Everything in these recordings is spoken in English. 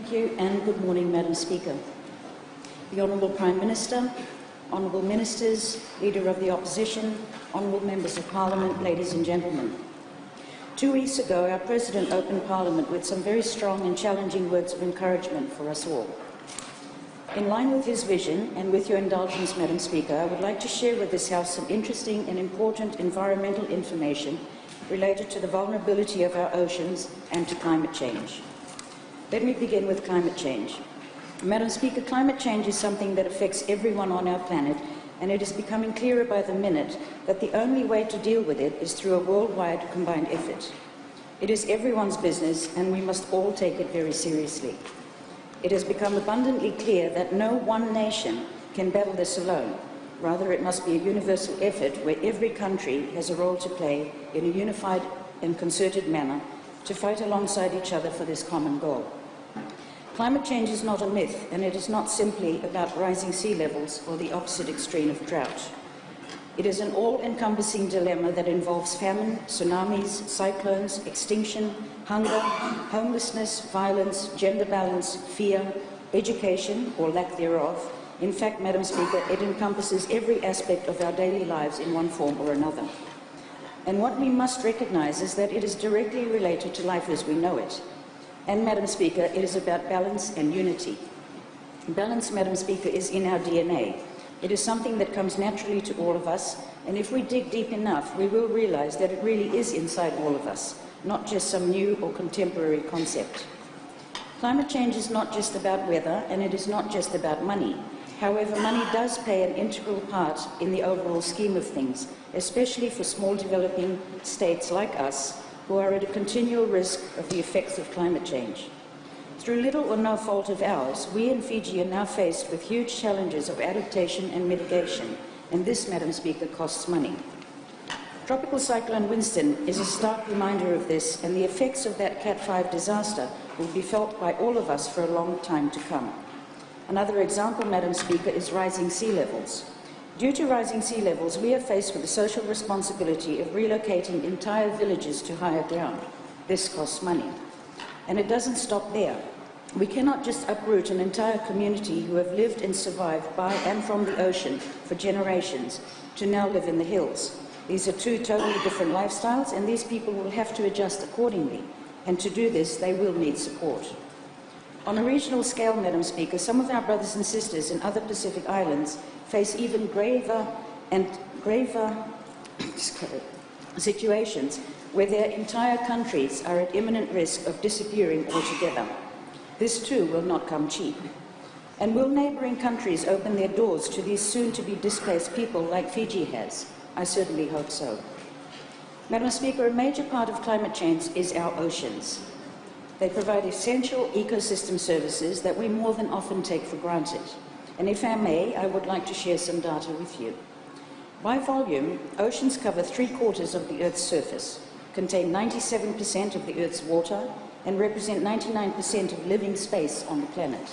Thank you and good morning, Madam Speaker. The Honourable Prime Minister, Honourable Ministers, Leader of the Opposition, Honourable Members of Parliament, ladies and gentlemen. 2 weeks ago, our President opened Parliament with some very strong and challenging words of encouragement for us all. In line with his vision, and with your indulgence, Madam Speaker, I would like to share with this House some interesting and important environmental information related to the vulnerability of our oceans and to climate change. Let me begin with climate change. Madam Speaker, climate change is something that affects everyone on our planet, and it is becoming clearer by the minute that the only way to deal with it is through a worldwide combined effort. It is everyone's business, and we must all take it very seriously. It has become abundantly clear that no one nation can battle this alone. Rather, it must be a universal effort where every country has a role to play in a unified and concerted manner to fight alongside each other for this common goal. Climate change is not a myth, and it is not simply about rising sea levels or the opposite extreme of drought. It is an all-encompassing dilemma that involves famine, tsunamis, cyclones, extinction, hunger, homelessness, violence, gender balance, fear, education, or lack thereof. In fact, Madam Speaker, it encompasses every aspect of our daily lives in one form or another. And what we must recognise is that it is directly related to life as we know it. And, Madam Speaker, it is about balance and unity. Balance, Madam Speaker, is in our DNA. It is something that comes naturally to all of us, and if we dig deep enough, we will realise that it really is inside all of us, not just some new or contemporary concept. Climate change is not just about weather, and it is not just about money. However, money does play an integral part in the overall scheme of things, especially for small developing states like us, who are at a continual risk of the effects of climate change. Through little or no fault of ours, we in Fiji are now faced with huge challenges of adaptation and mitigation, and this, Madam Speaker, costs money. Tropical Cyclone Winston is a stark reminder of this, and the effects of that Cat 5 disaster will be felt by all of us for a long time to come. Another example, Madam Speaker, is rising sea levels. Due to rising sea levels, we are faced with the social responsibility of relocating entire villages to higher ground. This costs money. And it doesn't stop there. We cannot just uproot an entire community who have lived and survived by and from the ocean for generations to now live in the hills. These are two totally different lifestyles, and these people will have to adjust accordingly. And to do this, they will need support. On a regional scale, Madam Speaker, some of our brothers and sisters in other Pacific islands face even graver situations where their entire countries are at imminent risk of disappearing altogether. This too will not come cheap. And will neighbouring countries open their doors to these soon-to-be displaced people like Fiji has? I certainly hope so. Madam Speaker, a major part of climate change is our oceans. They provide essential ecosystem services that we more than often take for granted. And if I may, I would like to share some data with you. By volume, oceans cover 3/4 of the Earth's surface, contain 97% of the Earth's water, and represent 99% of living space on the planet.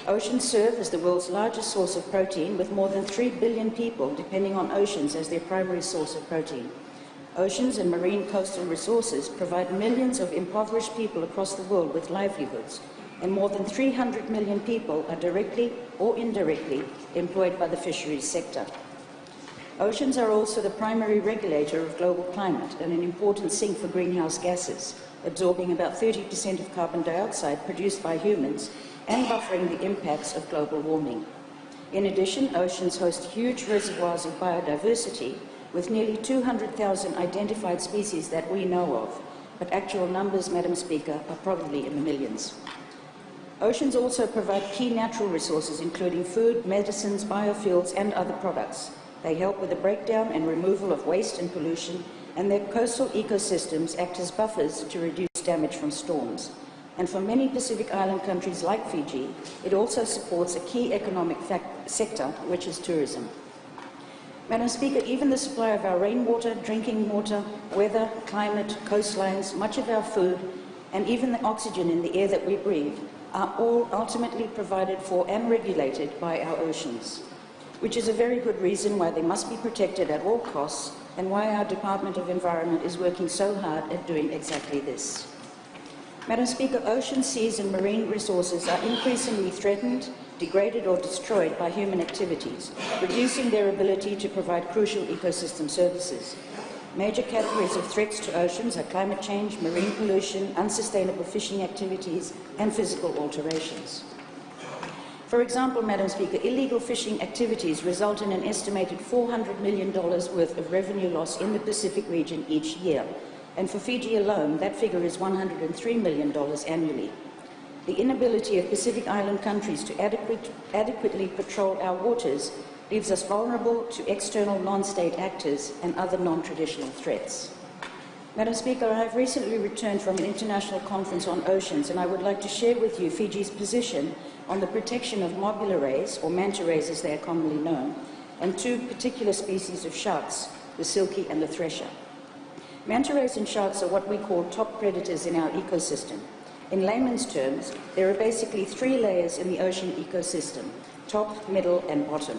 Oceans serve as the world's largest source of protein, with more than 3 billion people depending on oceans as their primary source of protein. Oceans and marine coastal resources provide millions of impoverished people across the world with livelihoods, and more than 300 million people are directly or indirectly employed by the fisheries sector. Oceans are also the primary regulator of global climate and an important sink for greenhouse gases, absorbing about 30% of carbon dioxide produced by humans and buffering the impacts of global warming. In addition, oceans host huge reservoirs of biodiversity, with nearly 200,000 identified species that we know of, but actual numbers, Madam Speaker, are probably in the millions. Oceans also provide key natural resources, including food, medicines, biofuels, and other products. They help with the breakdown and removal of waste and pollution, and their coastal ecosystems act as buffers to reduce damage from storms. And for many Pacific Island countries like Fiji, it also supports a key economic sector, which is tourism. Madam Speaker, even the supply of our rainwater, drinking water, weather, climate, coastlines, much of our food, and even the oxygen in the air that we breathe are all ultimately provided for and regulated by our oceans, which is a very good reason why they must be protected at all costs and why our Department of Environment is working so hard at doing exactly this. Madam Speaker, oceans, seas and marine resources are increasingly threatened, degraded or destroyed by human activities, reducing their ability to provide crucial ecosystem services. Major categories of threats to oceans are climate change, marine pollution, unsustainable fishing activities and physical alterations. For example, Madam Speaker, illegal fishing activities result in an estimated $400 million worth of revenue loss in the Pacific region each year. And for Fiji alone, that figure is $103 million annually. The inability of Pacific Island countries to adequately patrol our waters leaves us vulnerable to external non-state actors and other non-traditional threats. Madam Speaker, I have recently returned from an international conference on oceans, and I would like to share with you Fiji's position on the protection of mobula rays, or manta rays as they are commonly known, and two particular species of sharks, the silkie and the thresher. Manta rays and sharks are what we call top predators in our ecosystem. In layman's terms, there are basically three layers in the ocean ecosystem: top, middle, and bottom.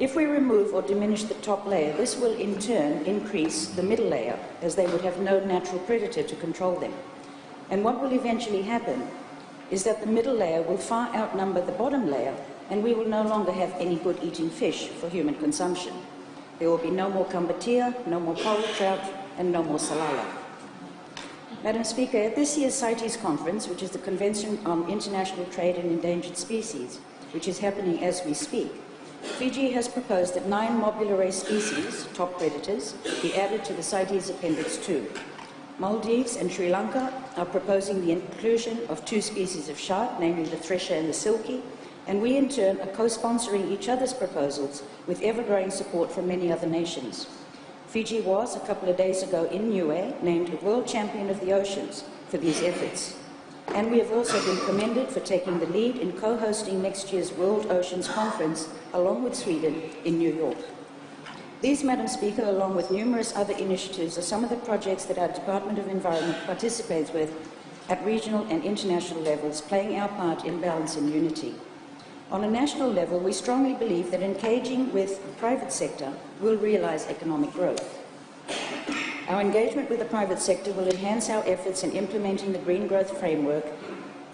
If we remove or diminish the top layer, this will in turn increase the middle layer, as they would have no natural predator to control them. And what will eventually happen is that the middle layer will far outnumber the bottom layer, and we will no longer have any good eating fish for human consumption. There will be no more kambatia, no more coral trout, and no more salala. Madam Speaker, at this year's CITES conference, which is the Convention on International Trade in Endangered Species, which is happening as we speak, Fiji has proposed that 9 mobula ray species, top predators, be added to the CITES Appendix 2. Maldives and Sri Lanka are proposing the inclusion of 2 species of shark, namely the thresher and the silkie, and we in turn are co-sponsoring each other's proposals with ever-growing support from many other nations. Fiji was, a couple of days ago in Niue, named a World Champion of the Oceans for these efforts. And we have also been commended for taking the lead in co-hosting next year's World Oceans Conference, along with Sweden, in New York. These, Madam Speaker, along with numerous other initiatives, are some of the projects that our Department of Environment participates with at regional and international levels, playing our part in balance and unity. On a national level, we strongly believe that engaging with the private sector will realize economic growth. Our engagement with the private sector will enhance our efforts in implementing the Green Growth Framework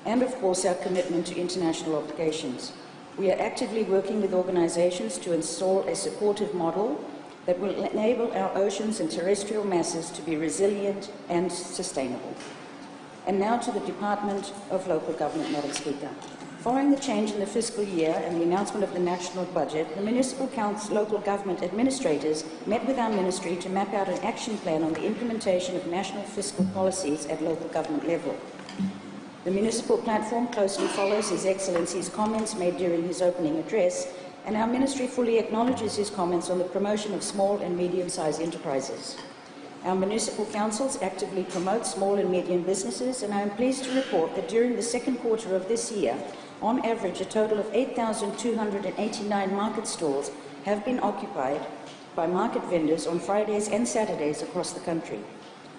and, of course, our commitment to international obligations. We are actively working with organizations to install a supportive model that will enable our oceans and terrestrial masses to be resilient and sustainable. And now to the Department of Local Government, Madam Speaker. Following the change in the fiscal year and the announcement of the national budget, the Municipal Council local government administrators met with our ministry to map out an action plan on the implementation of national fiscal policies at local government level. The municipal platform closely follows His Excellency's comments made during his opening address, and our ministry fully acknowledges his comments on the promotion of small and medium-sized enterprises. Our municipal councils actively promote small and medium businesses, and I am pleased to report that during the second quarter of this year, on average, a total of 8,289 market stalls have been occupied by market vendors on Fridays and Saturdays across the country.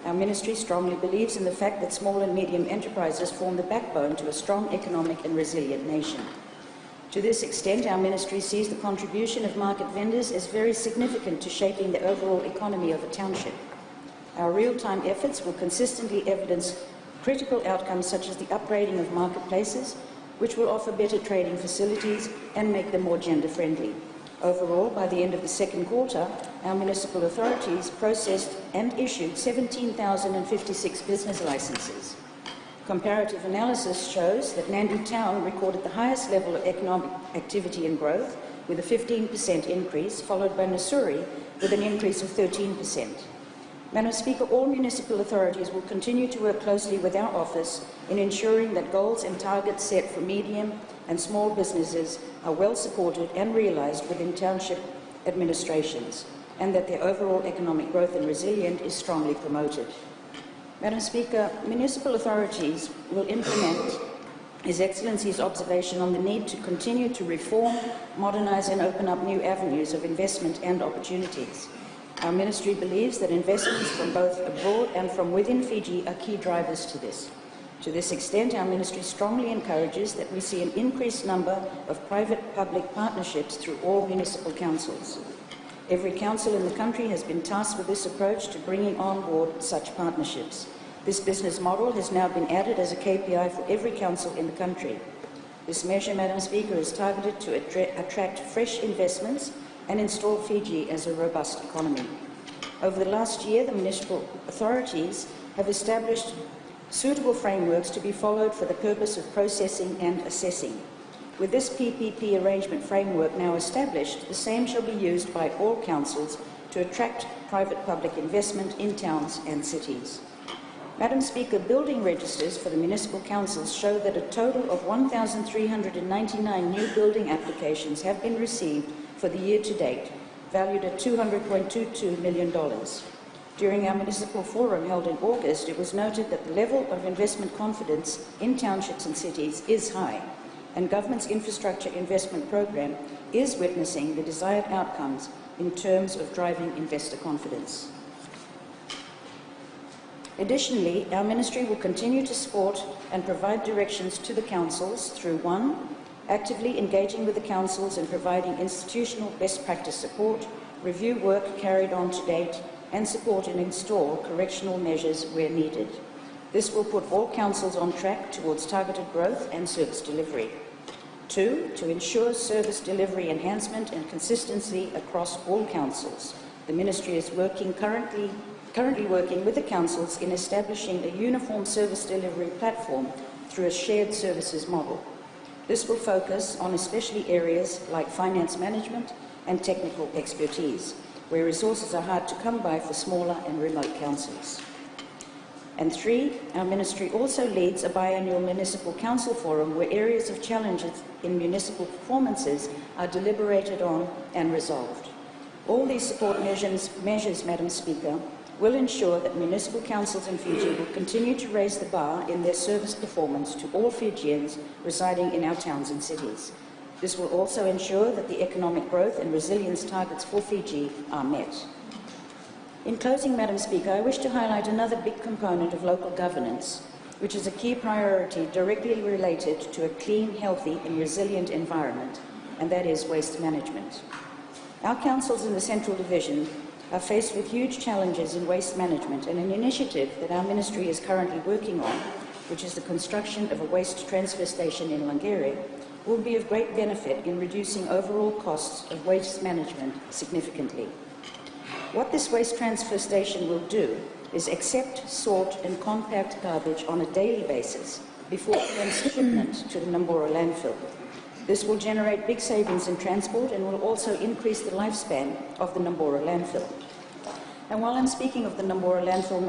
Our ministry strongly believes in the fact that small and medium enterprises form the backbone to a strong economic and resilient nation. To this extent, our ministry sees the contribution of market vendors as very significant to shaping the overall economy of a township. Our real-time efforts will consistently evidence critical outcomes such as the upgrading of marketplaces, which will offer better trading facilities and make them more gender-friendly. Overall, by the end of the second quarter, our municipal authorities processed and issued 17,056 business licenses. Comparative analysis shows that Nandi Town recorded the highest level of economic activity and growth, with a 15% increase, followed by Nasuri with an increase of 13%. Madam Speaker, all municipal authorities will continue to work closely with our office in ensuring that goals and targets set for medium and small businesses are well supported and realised within township administrations, and that their overall economic growth and resilience is strongly promoted. Madam Speaker, municipal authorities will implement His Excellency's observation on the need to continue to reform, modernise and open up new avenues of investment and opportunities. Our ministry believes that investments from both abroad and from within Fiji are key drivers to this. To this extent, our ministry strongly encourages that we see an increased number of private-public partnerships through all municipal councils. Every council in the country has been tasked with this approach to bringing on board such partnerships. This business model has now been added as a KPI for every council in the country. This measure, Madam Speaker, is targeted to attract fresh investments and install Fiji as a robust economy. Over the last year, the municipal authorities have established suitable frameworks to be followed for the purpose of processing and assessing. With this PPP arrangement framework now established, the same shall be used by all councils to attract private-public investment in towns and cities. Madam Speaker, building registers for the municipal councils show that a total of 1,399 new building applications have been received for the year to date, valued at $200.22 million. During our municipal forum held in August, it was noted that the level of investment confidence in townships and cities is high, and government's infrastructure investment program is witnessing the desired outcomes in terms of driving investor confidence. Additionally, our ministry will continue to support and provide directions to the councils through 1. Actively engaging with the councils and providing institutional best practice support, review work carried on to date, and support and install correctional measures where needed. This will put all councils on track towards targeted growth and service delivery. 2. To ensure service delivery enhancement and consistency across all councils. The ministry is currently working with the councils in establishing a uniform service delivery platform through a shared services model. This will focus on especially areas like finance management and technical expertise, where resources are hard to come by for smaller and remote councils. And 3, our ministry also leads a biannual municipal council forum where areas of challenges in municipal performances are deliberated on and resolved. All these support measures, Madam Speaker, will ensure that municipal councils in Fiji will continue to raise the bar in their service performance to all Fijians residing in our towns and cities. This will also ensure that the economic growth and resilience targets for Fiji are met. In closing, Madam Speaker, I wish to highlight another big component of local governance, which is a key priority directly related to a clean, healthy and resilient environment, and that is waste management. Our councils in the Central Division are faced with huge challenges in waste management, and an initiative that our ministry is currently working on, which is the construction of a waste transfer station in Langere, will be of great benefit in reducing overall costs of waste management significantly. What this waste transfer station will do is accept, sort and compact garbage on a daily basis before shipment to the Nambora landfill. This will generate big savings in transport and will also increase the lifespan of the Nambora landfill. And while I'm speaking of the Nambora landfill,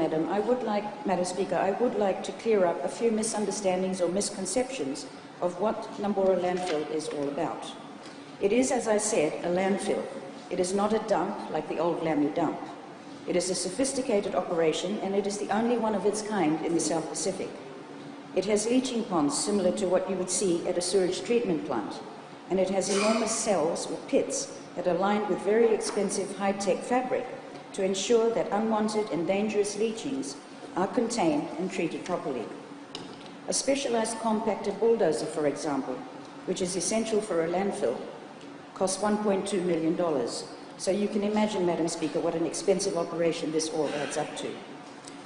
Madam Speaker, I would like to clear up a few misunderstandings or misconceptions of what Nambora landfill is all about. It is, as I said, a landfill. It is not a dump like the old Lamu dump. It is a sophisticated operation, and it is the only one of its kind in the South Pacific. It has leaching ponds similar to what you would see at a sewage treatment plant, and it has enormous cells or pits that are lined with very expensive high-tech fabric to ensure that unwanted and dangerous leachings are contained and treated properly. A specialized compacted bulldozer, for example, which is essential for a landfill, costs $1.2 million. So you can imagine, Madam Speaker, what an expensive operation this all adds up to.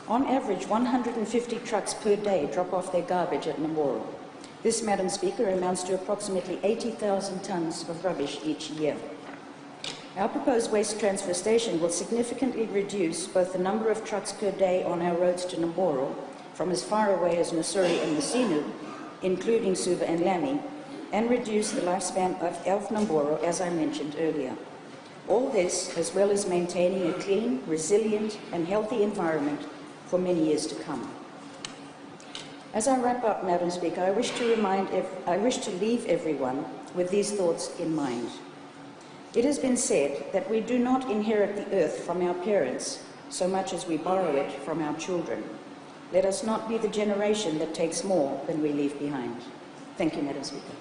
On average, 150 trucks per day drop off their garbage at Nambora. This, Madam Speaker, amounts to approximately 80,000 tonnes of rubbish each year. Our proposed waste transfer station will significantly reduce both the number of trucks per day on our roads to Nambora, from as far away as Nasuri and Masinu, including Suva and Lami, and reduce the lifespan of Nambora, as I mentioned earlier. All this, as well as maintaining a clean, resilient and healthy environment for many years to come. As I wrap up, Madam Speaker, I wish to leave everyone with these thoughts in mind. It has been said that we do not inherit the earth from our parents so much as we borrow it from our children. Let us not be the generation that takes more than we leave behind. Thank you, Madam Speaker.